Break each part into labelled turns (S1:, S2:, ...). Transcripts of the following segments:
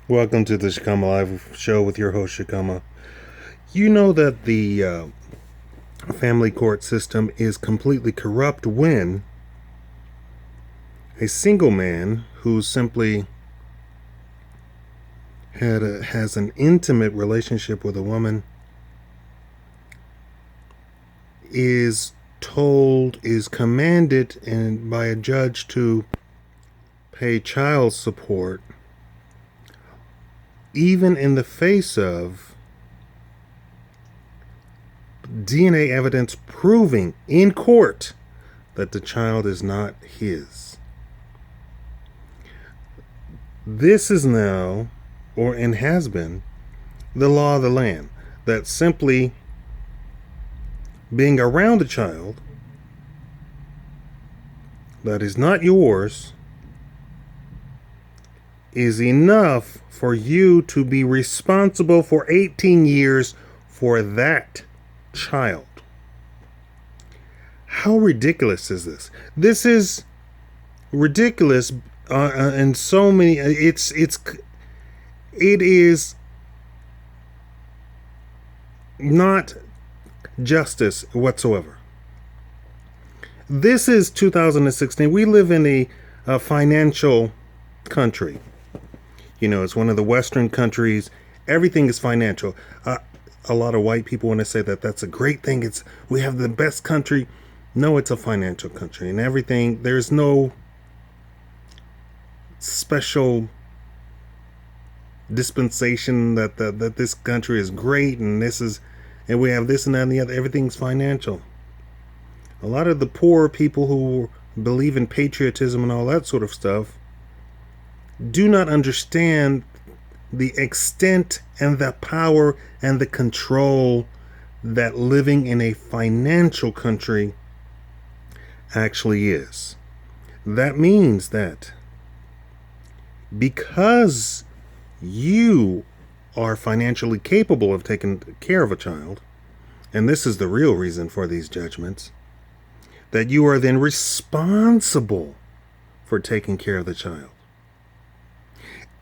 S1: Welcome to the Shakaama Live show with your host, Shakaama. You know that the family court system is completely corrupt when a single man who simply has an intimate relationship with a woman is commanded and by a judge to pay child support, even in the face of DNA evidence proving in court that the child is not his. This is now, and has been, the law of the land. That simply being around a child that is not yours is enough for you to be responsible for 18 years for that child. How ridiculous is this? This is ridiculous, and so many. It is not justice whatsoever. This is 2016. We live in a financial country. You know, it's one of the Western countries. Everything is financial. A lot of white people want to say that that's a great thing. We have the best country. No, it's a financial country, and everything. There's no special dispensation that this country is great and and we have this and that and the other. Everything's financial. A lot of the poor people who believe in patriotism and all that sort of stuff do not understand the extent and the power and the control that living in a financial country actually is. That means that because you are financially capable of taking care of a child, and this is the real reason for these judgments, that you are then responsible for taking care of the child.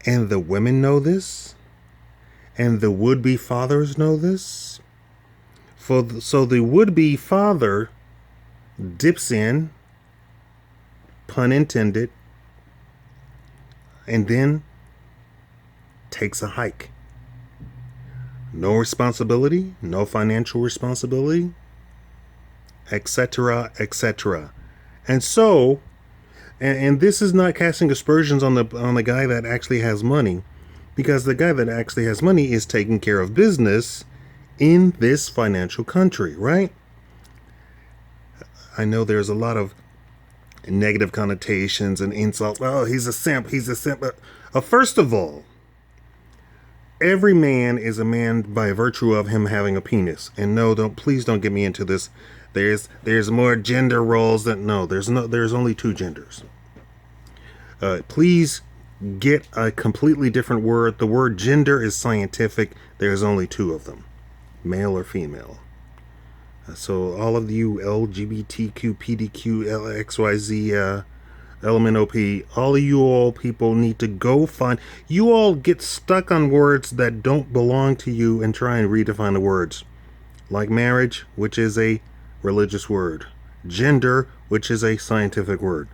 S1: And the women know this, and the would-be fathers know this. So the would-be father dips in, pun intended, and then takes a hike. No responsibility, no financial responsibility, etc., etc. And so, and this is not casting aspersions on the guy that actually has money, because the guy that actually has money is taking care of business in this financial country, right? I know there's a lot of negative connotations and insults. Oh, he's a simp. He's a simp. First of all, every man is a man by virtue of him having a penis. And no, please don't get me into this. There's more gender roles than no. There's only two genders. Please get a completely different word. The word gender is scientific. There's only two of them, male or female. So all of you LGBTQ, PDQ, LXYZ, LMNOP, all of you all people need to go find. You all get stuck on words that don't belong to you and try and redefine the words. Like marriage, which is a religious word. Gender, which is a scientific word.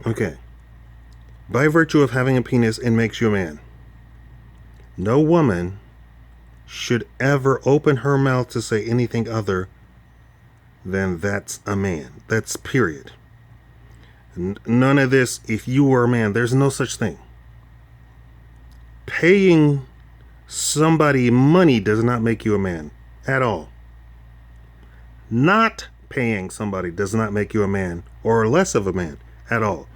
S1: Okay. By virtue of having a penis, it makes you a man. No woman should ever open her mouth to say anything other than that's a man. That's period. None of this, if you were a man, there's no such thing. Paying somebody money does not make you a man at all. Not paying somebody does not make you a man or less of a man at all.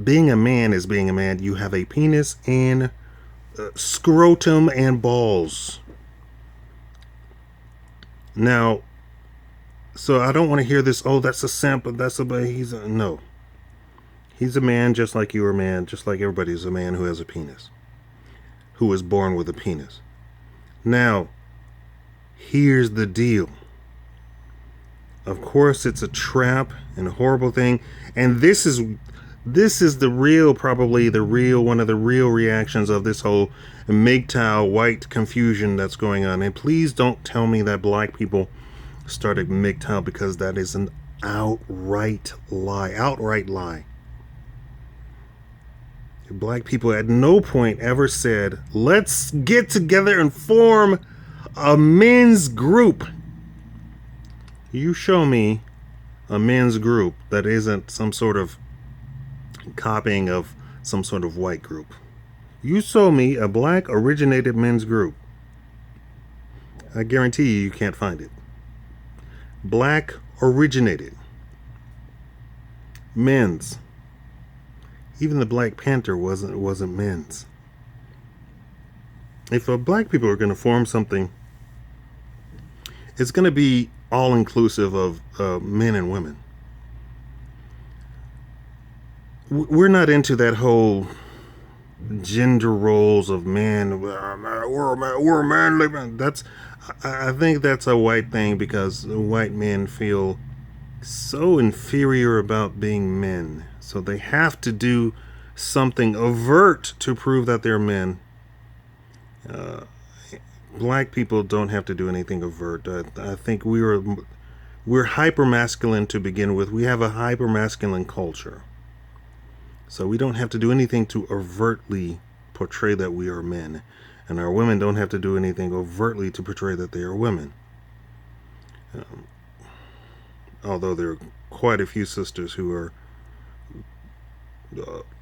S1: Being a man is being a man. You have a penis and scrotum and balls. Now, so I don't want to hear this, oh, that's a simp, no. He's a man just like you are a man, just like everybody's a man who has a penis, who was born with a penis. Now, here's the deal. Of course, it's a trap and a horrible thing, and this is This is probably one of the real reactions of this whole MGTOW white confusion that's going on. And please don't tell me that black people started MGTOW, because that is an outright lie. Outright lie. Black people at no point ever said, let's get together and form a men's group. You show me a men's group that isn't some sort of copying of some sort of white group. You show me a black originated men's group. I guarantee you can't find it. Black originated men's. Even the Black Panther wasn't men's. If black people are going to form something, it's going to be all inclusive of men and women. We're not into that whole gender roles of men. We're manly men. I think that's a white thing, because white men feel so inferior about being men. So they have to do something overt to prove that they're men. Black people don't have to do anything overt. I think we're hyper masculine to begin with. We have a hyper masculine culture. So we don't have to do anything to overtly portray that we are men. And our women don't have to do anything overtly to portray that they are women. Although there are quite a few sisters who are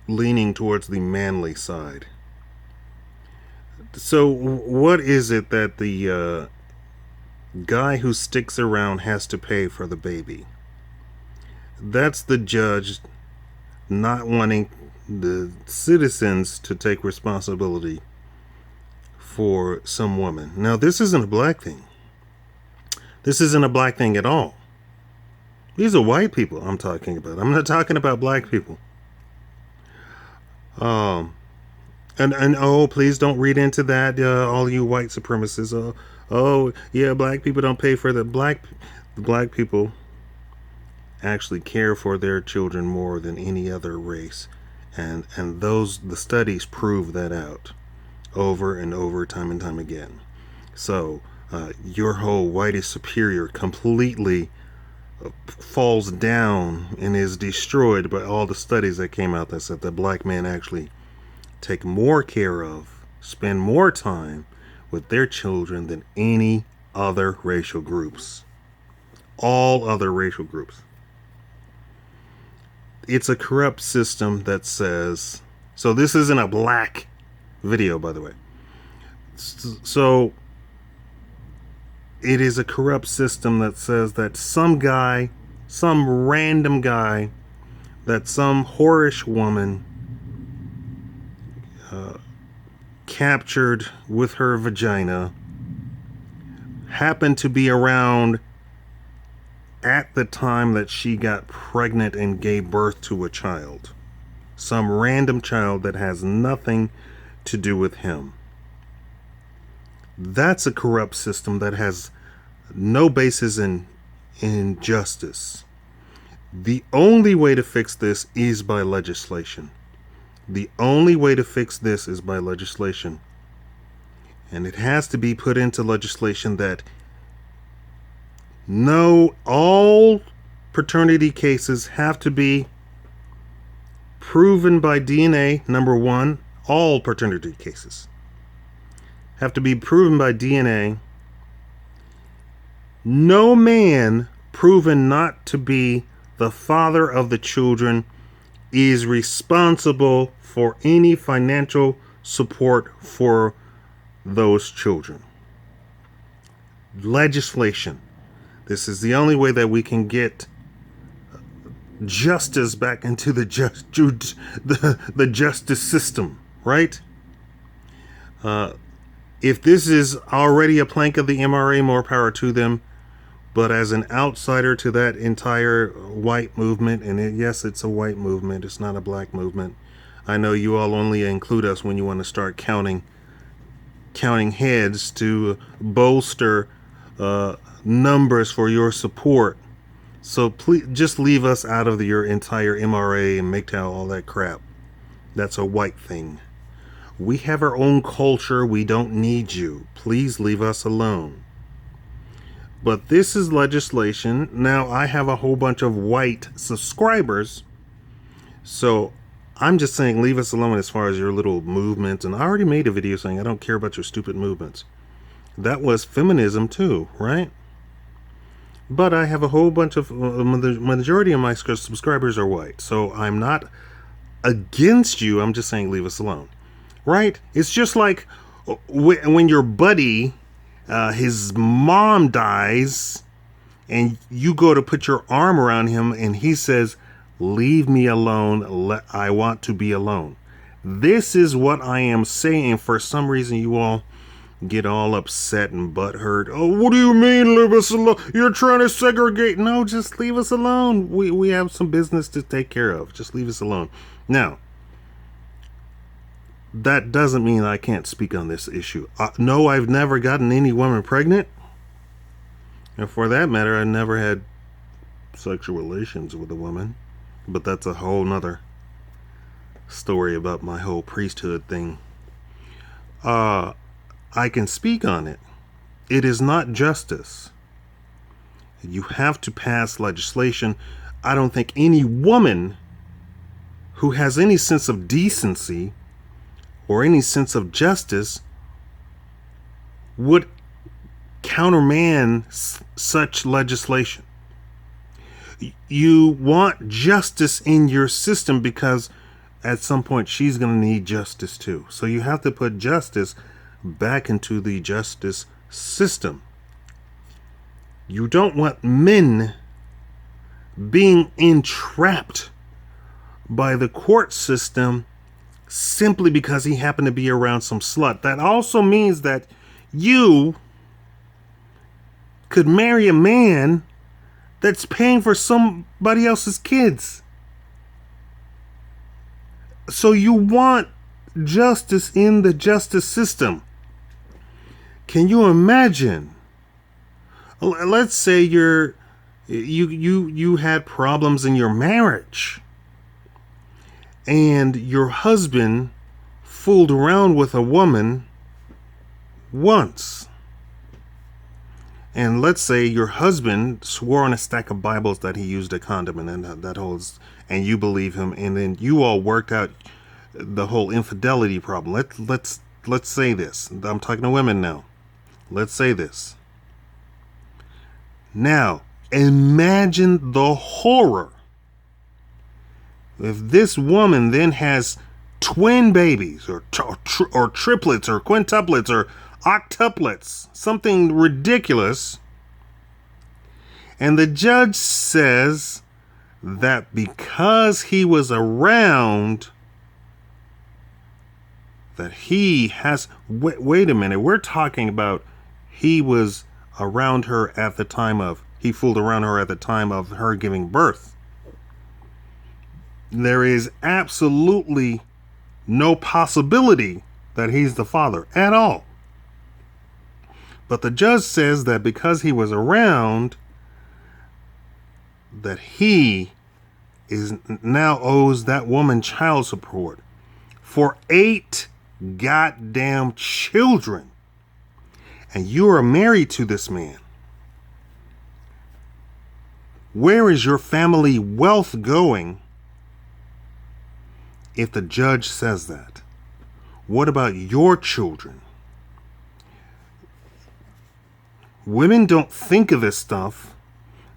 S1: leaning towards the manly side. So what is it that the guy who sticks around has to pay for the baby? That's the judge not wanting the citizens to take responsibility for some woman. Now, this isn't a black thing. This isn't a black thing at all. These are white people I'm talking about. I'm not talking about black people. And oh, please don't read into that, all you white supremacists. Oh, yeah, black people don't pay for the black people actually care for their children more than any other race, and the studies prove that out over and over, time and time again. So your whole white is superior completely falls down and is destroyed by all the studies that came out that said that black men actually take more care of, spend more time with their children than any other racial groups. All other racial groups. It's a corrupt system that says, so this isn't a black video, by the way. So it is a corrupt system that says that some random guy, that some whorish woman captured with her vagina happened to be around at the time that she got pregnant and gave birth to a child. Some random child that has nothing to do with him. That's a corrupt system that has no basis in justice. The only way to fix this is by legislation. The only way to fix this is by legislation. And it has to be put into legislation that all paternity cases have to be proven by DNA. Number one, all paternity cases have to be proven by DNA. No man proven not to be the father of the children is responsible for any financial support for those children. Legislation. This is the only way that we can get justice back into the justice system, right? If this is already a plank of the MRA, more power to them. But as an outsider to that entire white movement, and yes, it's a white movement, it's not a black movement. I know you all only include us when you want to start counting heads to bolster numbers for your support. So please just leave us out of your entire MRA and MGTOW, all that crap. That's a white thing. We have our own culture. We don't need you. Please leave us alone. But this is legislation. Now I have a whole bunch of white subscribers. So I'm just saying leave us alone as far as your little movements. And I already made a video saying I don't care about your stupid movements. That was feminism too, right? But I have a whole bunch of, the majority of my subscribers are white. So I'm not against you. I'm just saying leave us alone. Right? It's just like when your buddy, his mom dies, and you go to put your arm around him, and he says, leave me alone. I want to be alone. This is what I am saying. For some reason, you all get all upset and butthurt. Oh, what do you mean, leave us alone? You're trying to segregate. No, just leave us alone. We have some business to take care of. Just leave us alone. Now, that doesn't mean I can't speak on this issue. No, I've never gotten any woman pregnant. And for that matter, I never had sexual relations with a woman. But that's a whole nother story about my whole priesthood thing. I can speak on it. It is not justice. You have to pass legislation. I don't think any woman who has any sense of decency or any sense of justice would countermand such legislation. You want justice in your system because at some point she's going to need justice too. So you have to put justice back into the justice system. You don't want men being entrapped by the court system simply because he happened to be around some slut. That also means that you could marry a man that's paying for somebody else's kids. So you want justice in the justice system. Can you imagine? Let's say you had problems in your marriage, and your husband fooled around with a woman once. And let's say your husband swore on a stack of Bibles that he used a condom, and then that holds, and you believe him, and then you all worked out the whole infidelity problem. Let's say this. I'm talking to women now. Let's say this. Now, imagine the horror if this woman then has twin babies or triplets or quintuplets or octuplets, something ridiculous, and the judge says that because he was around, that he has, wait a minute, we're talking about he was around her at the time of, he fooled around her at the time of her giving birth. There is absolutely no possibility that he's the father at all. But the judge says that because he was around, that he is now owes that woman child support for 8 goddamn children. And you are married to this man. Where is your family wealth going if the judge says that? What about your children? Women don't think of this stuff,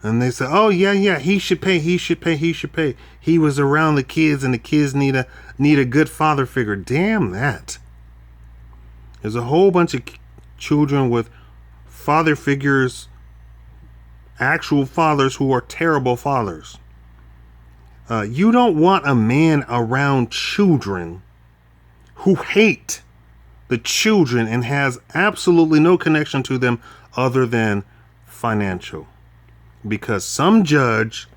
S1: and they say, oh, yeah, he should pay. He was around the kids, and the kids need a good father figure. Damn that. There's a whole bunch of children with father figures, actual fathers who are terrible fathers. You don't want a man around children who hate the children and has absolutely no connection to them other than financial. Because some judge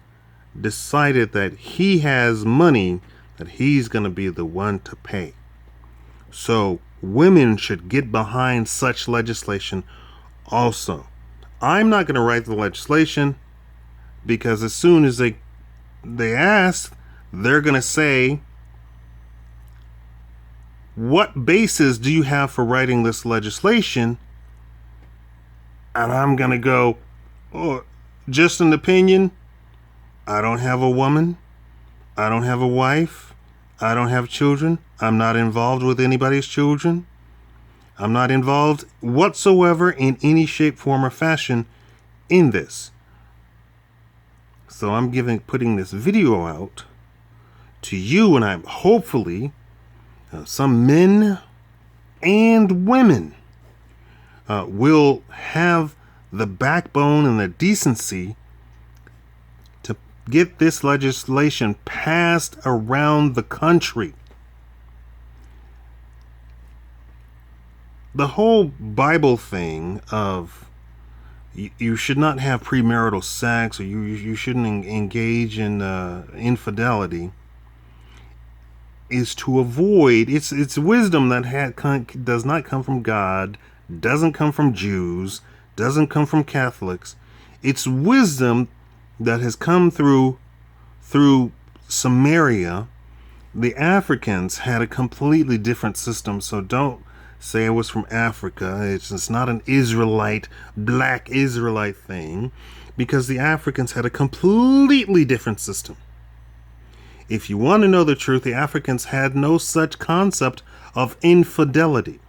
S1: decided that he has money that he's going to be the one to pay. So women should get behind such legislation also. I'm not going to write the legislation. because as soon as they ask, they're going to say, what basis do you have for writing this legislation? And I'm going to go, oh, just an opinion. I don't have a woman. I don't have a wife. I don't have children. I'm not involved with anybody's children. I'm not involved whatsoever in any shape, form, or fashion in this. So I'm putting this video out to you, and I'm hopefully some men and women will have the backbone and the decency to get this legislation passed around the country. The whole Bible thing of you should not have premarital sex, or you shouldn't engage in infidelity, is to avoid, it's wisdom that does not come from God, doesn't come from Jews, doesn't come from Catholics. It's wisdom that has come through Samaria. The Africans had a completely different system, so don't say it was from Africa. It's not an Israelite, black Israelite thing, because the Africans had a completely different system. If you want to know the truth, the Africans had no such concept of infidelity.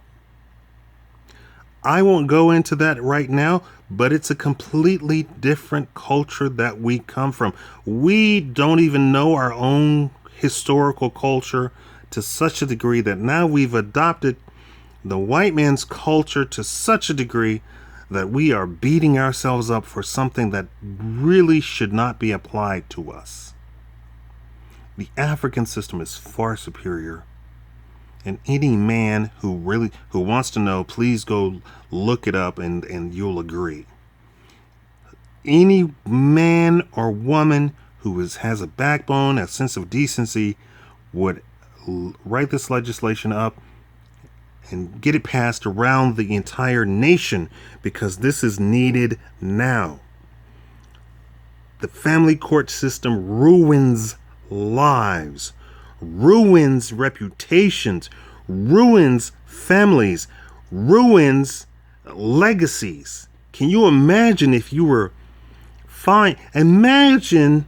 S1: I won't go into that right now, but it's a completely different culture that we come from. We don't even know our own historical culture to such a degree that now we've adopted the white man's culture to such a degree that we are beating ourselves up for something that really should not be applied to us. The African system is far superior. And any man who wants to know, please go look it up and you'll agree. Any man or woman who has a backbone, a sense of decency, would write this legislation up and get it passed around the entire nation, because this is needed now. The family court system ruins lives, ruins reputations, ruins families, ruins legacies. Can you imagine if you were fine? Imagine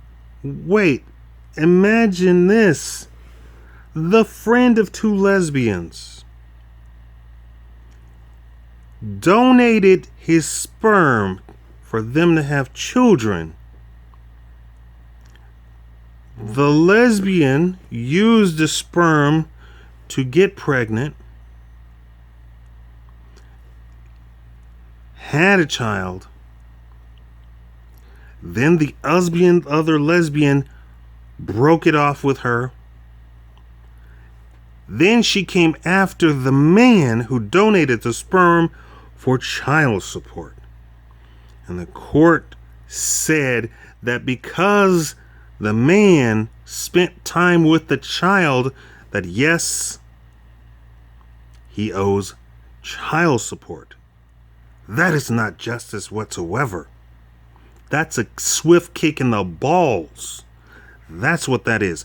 S1: this. The friend of two lesbians donated his sperm for them to have children. The lesbian used the sperm to get pregnant, had a child. Then the other lesbian broke it off with her. Then she came after the man who donated the sperm for child support. And the court said that because the man spent time with the child, that yes, he owes child support. That is not justice whatsoever. That's a swift kick in the balls. That's what that is.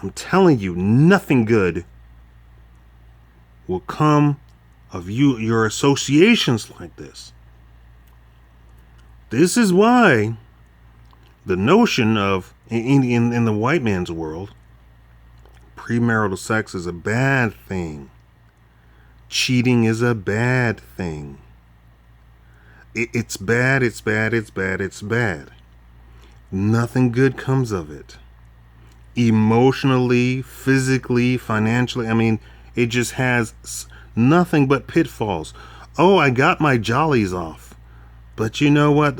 S1: I'm telling you, nothing good will come of your associations like this. This is why the notion of, in the white man's world, premarital sex is a bad thing. Cheating is a bad thing. It's bad, it's bad, it's bad, it's bad. Nothing good comes of it. Emotionally, physically, financially, I mean, it just has nothing but pitfalls. Oh, I got my jollies off. But you know what?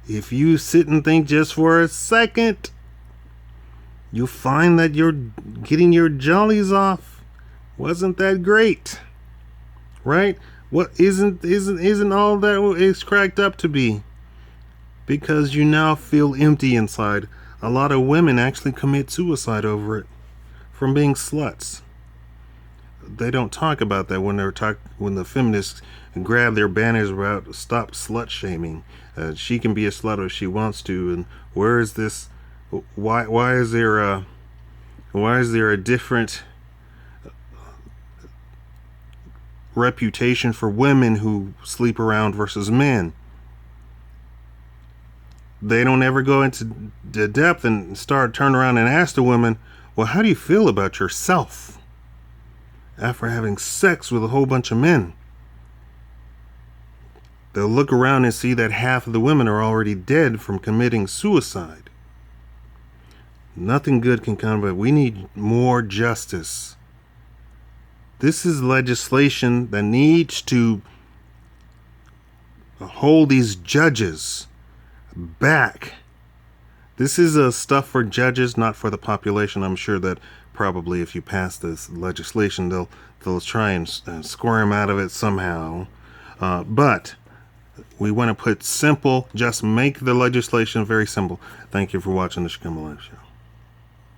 S1: If you sit and think just for a second, you'll find that you're getting your jollies off wasn't that great. Right? What isn't all that it's cracked up to be? Because you now feel empty inside. A lot of women actually commit suicide over it, from being sluts. They don't talk about that when the feminists and grab their banners about stop slut shaming. She can be a slut if she wants to. And where is this? Why is there a different reputation for women who sleep around versus men? They don't ever go into the depth and turn around and ask the women, well, how do you feel about yourself after having sex with a whole bunch of men? They'll look around and see that half of the women are already dead from committing suicide. Nothing good can come of it. We need more justice. This is legislation that needs to hold these judges back. This is stuff for judges, not for the population. I'm sure that probably if you pass this legislation, they'll try and squirm out of it somehow. But we want to put simple, just make the legislation very simple. Thank you for watching the Shakaama Live Show.